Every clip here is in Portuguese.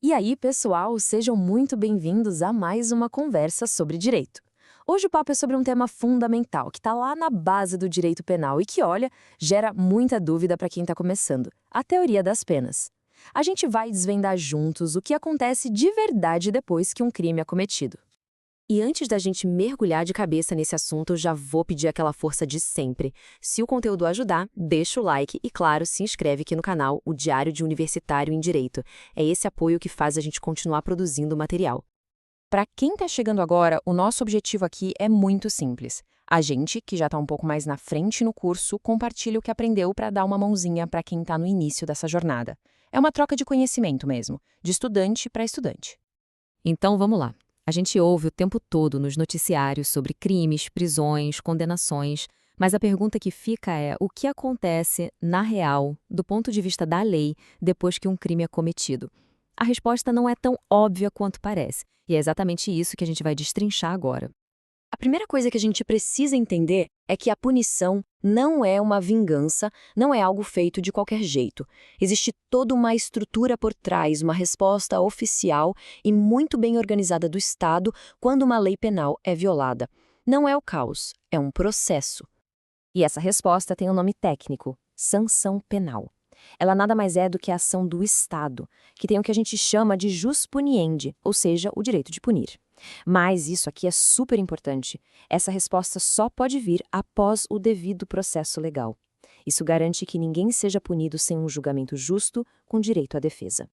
E aí, pessoal, sejam muito bem-vindos a mais uma conversa sobre direito. Hoje o papo é sobre um tema fundamental que está lá na base do direito penal e que, olha, gera muita dúvida para quem está começando: a teoria das penas. A gente vai desvendar juntos o que acontece de verdade depois que um crime é cometido. E antes da gente mergulhar de cabeça nesse assunto, eu já vou pedir aquela força de sempre. Se o conteúdo ajudar, deixa o like e, claro, se inscreve aqui no canal, o Diário de Universitário em Direito. É esse apoio que faz a gente continuar produzindo material. Para quem está chegando agora, o nosso objetivo aqui é muito simples. A gente, que já está um pouco mais na frente no curso, compartilha o que aprendeu para dar uma mãozinha para quem está no início dessa jornada. É uma troca de conhecimento mesmo, de estudante para estudante. Então vamos lá. A gente ouve o tempo todo nos noticiários sobre crimes, prisões, condenações, mas a pergunta que fica é: o que acontece, na real, do ponto de vista da lei, depois que um crime é cometido? A resposta não é tão óbvia quanto parece, e é exatamente isso que a gente vai destrinchar agora. A primeira coisa que a gente precisa entender é que a punição não é uma vingança, não é algo feito de qualquer jeito. Existe toda uma estrutura por trás, uma resposta oficial e muito bem organizada do Estado quando uma lei penal é violada. Não é o caos, é um processo. E essa resposta tem um nome técnico: sanção penal. Ela nada mais é do que a ação do Estado, que tem o que a gente chama de jus puniendi, ou seja, o direito de punir. Mas isso aqui é super importante. Essa resposta só pode vir após o devido processo legal. Isso garante que ninguém seja punido sem um julgamento justo, com direito à defesa.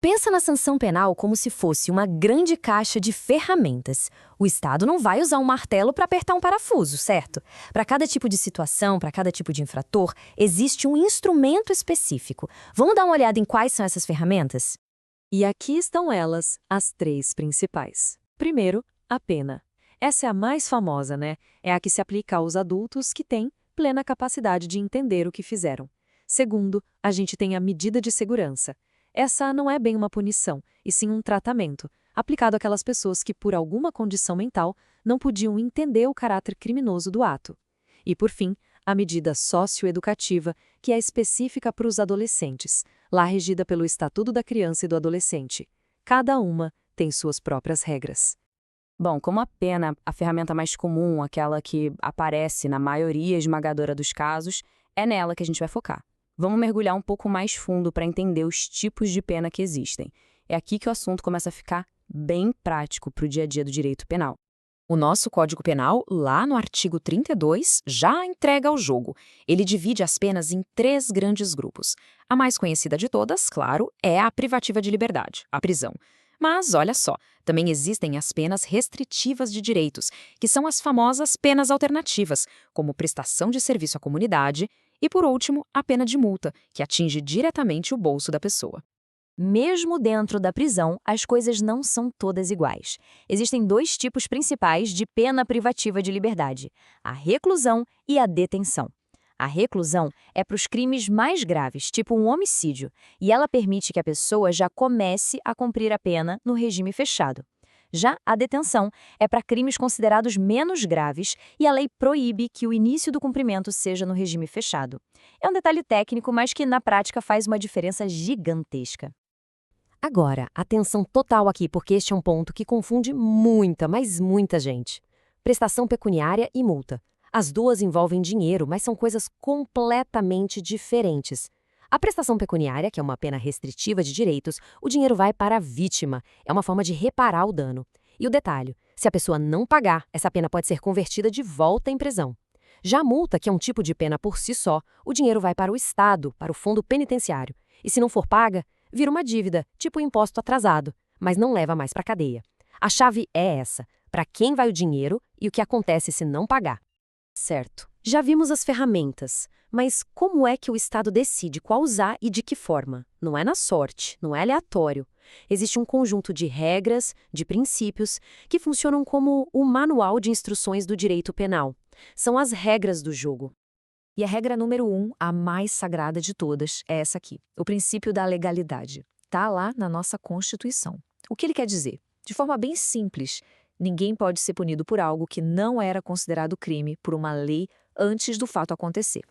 Pensa na sanção penal como se fosse uma grande caixa de ferramentas. O Estado não vai usar um martelo para apertar um parafuso, certo? Para cada tipo de situação, para cada tipo de infrator, existe um instrumento específico. Vamos dar uma olhada em quais são essas ferramentas? E aqui estão elas, as três principais. Primeiro, a pena. Essa é a mais famosa, né? É a que se aplica aos adultos que têm plena capacidade de entender o que fizeram. Segundo, a gente tem a medida de segurança. Essa não é bem uma punição, e sim um tratamento, aplicado àquelas pessoas que, por alguma condição mental, não podiam entender o caráter criminoso do ato. E, por fim, a medida socioeducativa, que é específica para os adolescentes, lá regida pelo Estatuto da Criança e do Adolescente. Cada uma tem suas próprias regras. Bom, como a pena, a ferramenta mais comum, aquela que aparece na maioria esmagadora dos casos, é nela que a gente vai focar. Vamos mergulhar um pouco mais fundo para entender os tipos de pena que existem. É aqui que o assunto começa a ficar bem prático para o dia a dia do direito penal. O nosso Código Penal, lá no artigo 32, já entrega ao jogo. Ele divide as penas em três grandes grupos. A mais conhecida de todas, claro, é a privativa de liberdade, a prisão. Mas, olha só, também existem as penas restritivas de direitos, que são as famosas penas alternativas, como prestação de serviço à comunidade, e, por último, a pena de multa, que atinge diretamente o bolso da pessoa. Mesmo dentro da prisão, as coisas não são todas iguais. Existem dois tipos principais de pena privativa de liberdade: a reclusão e a detenção. A reclusão é para os crimes mais graves, tipo um homicídio, e ela permite que a pessoa já comece a cumprir a pena no regime fechado. Já a detenção é para crimes considerados menos graves e a lei proíbe que o início do cumprimento seja no regime fechado. É um detalhe técnico, mas que na prática faz uma diferença gigantesca. Agora, atenção total aqui, porque este é um ponto que confunde muita, mas muita gente. Prestação pecuniária e multa. As duas envolvem dinheiro, mas são coisas completamente diferentes. A prestação pecuniária, que é uma pena restritiva de direitos, o dinheiro vai para a vítima. É uma forma de reparar o dano. E o detalhe: se a pessoa não pagar, essa pena pode ser convertida de volta em prisão. Já a multa, que é um tipo de pena por si só, o dinheiro vai para o Estado, para o fundo penitenciário. E se não for paga, vira uma dívida, tipo imposto atrasado, mas não leva mais para a cadeia. A chave é essa: para quem vai o dinheiro e o que acontece se não pagar. Certo. Já vimos as ferramentas, mas como é que o Estado decide qual usar e de que forma? Não é na sorte, não é aleatório. Existe um conjunto de regras, de princípios, que funcionam como o manual de instruções do direito penal. São as regras do jogo. E a regra número 1, a mais sagrada de todas, é essa aqui: o princípio da legalidade. Está lá na nossa Constituição. O que ele quer dizer? De forma bem simples: ninguém pode ser punido por algo que não era considerado crime por uma lei antes do fato acontecer.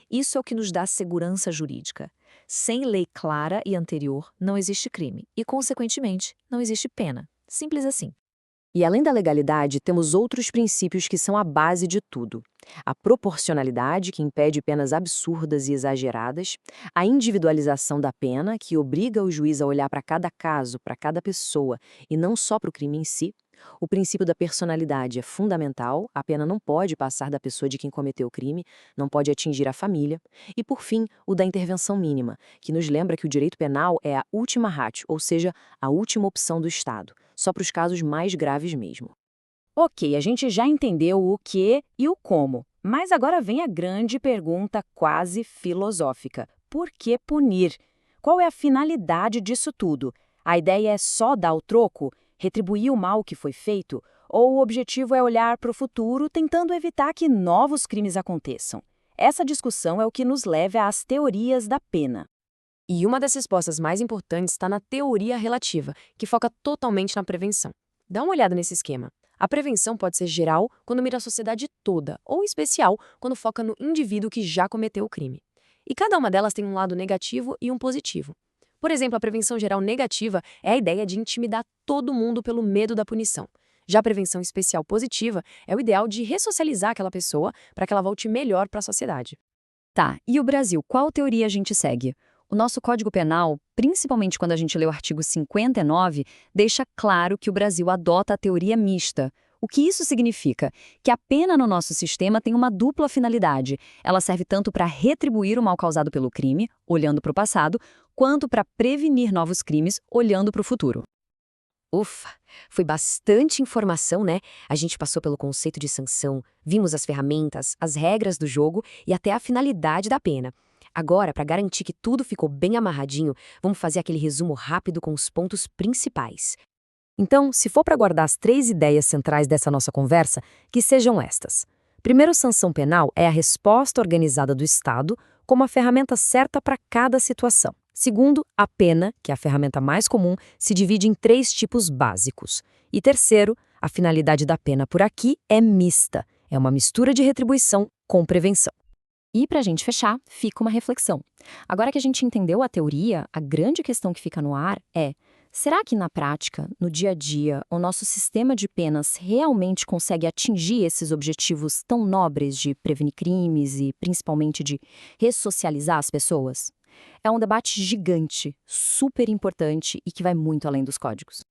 Isso é o que nos dá segurança jurídica. Sem lei clara e anterior, não existe crime e, consequentemente, não existe pena. Simples assim. E além da legalidade, temos outros princípios que são a base de tudo. A proporcionalidade, que impede penas absurdas e exageradas, a individualização da pena, que obriga o juiz a olhar para cada caso, para cada pessoa, e não só para o crime em si. O princípio da personalidade é fundamental, a pena não pode passar da pessoa de quem cometeu o crime, não pode atingir a família. E, por fim, o da intervenção mínima, que nos lembra que o direito penal é a última ratio, ou seja, a última opção do Estado, só para os casos mais graves mesmo. Ok, a gente já entendeu o que e o como, mas agora vem a grande pergunta quase filosófica. Por que punir? Qual é a finalidade disso tudo? A ideia é só dar o troco? Retribuir o mal que foi feito? Ou o objetivo é olhar para o futuro tentando evitar que novos crimes aconteçam? Essa discussão é o que nos leva às teorias da pena. E uma das respostas mais importantes está na teoria relativa, que foca totalmente na prevenção. Dá uma olhada nesse esquema. A prevenção pode ser geral, quando mira a sociedade toda, ou especial, quando foca no indivíduo que já cometeu o crime. E cada uma delas tem um lado negativo e um positivo. Por exemplo, a prevenção geral negativa é a ideia de intimidar todo mundo pelo medo da punição. Já a prevenção especial positiva é o ideal de ressocializar aquela pessoa para que ela volte melhor para a sociedade. Tá, e o Brasil, qual teoria a gente segue? O nosso Código Penal, principalmente quando a gente lê o artigo 59, deixa claro que o Brasil adota a teoria mista. O que isso significa? Que a pena no nosso sistema tem uma dupla finalidade. Ela serve tanto para retribuir o mal causado pelo crime, olhando para o passado, quanto para prevenir novos crimes, olhando para o futuro. Ufa, foi bastante informação, né? A gente passou pelo conceito de sanção, vimos as ferramentas, as regras do jogo e até a finalidade da pena. Agora, para garantir que tudo ficou bem amarradinho, vamos fazer aquele resumo rápido com os pontos principais. Então, se for para guardar as 3 ideias centrais dessa nossa conversa, que sejam estas. Primeiro, sanção penal é a resposta organizada do Estado como a ferramenta certa para cada situação. Segundo, a pena, que é a ferramenta mais comum, se divide em 3 tipos básicos. E terceiro, a finalidade da pena por aqui é mista. É uma mistura de retribuição com prevenção. E para a gente fechar, fica uma reflexão. Agora que a gente entendeu a teoria, a grande questão que fica no ar é: será que na prática, no dia a dia, o nosso sistema de penas realmente consegue atingir esses objetivos tão nobres de prevenir crimes e principalmente de ressocializar as pessoas? É um debate gigante, super importante e que vai muito além dos códigos.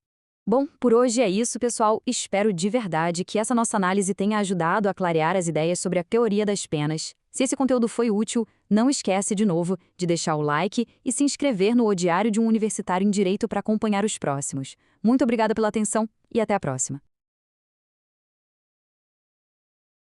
Bom, por hoje é isso, pessoal. Espero de verdade que essa nossa análise tenha ajudado a clarear as ideias sobre a teoria das penas. Se esse conteúdo foi útil, não esquece de novo de deixar o like e se inscrever no O Diário de um Universitário em Direito para acompanhar os próximos. Muito obrigada pela atenção e até a próxima.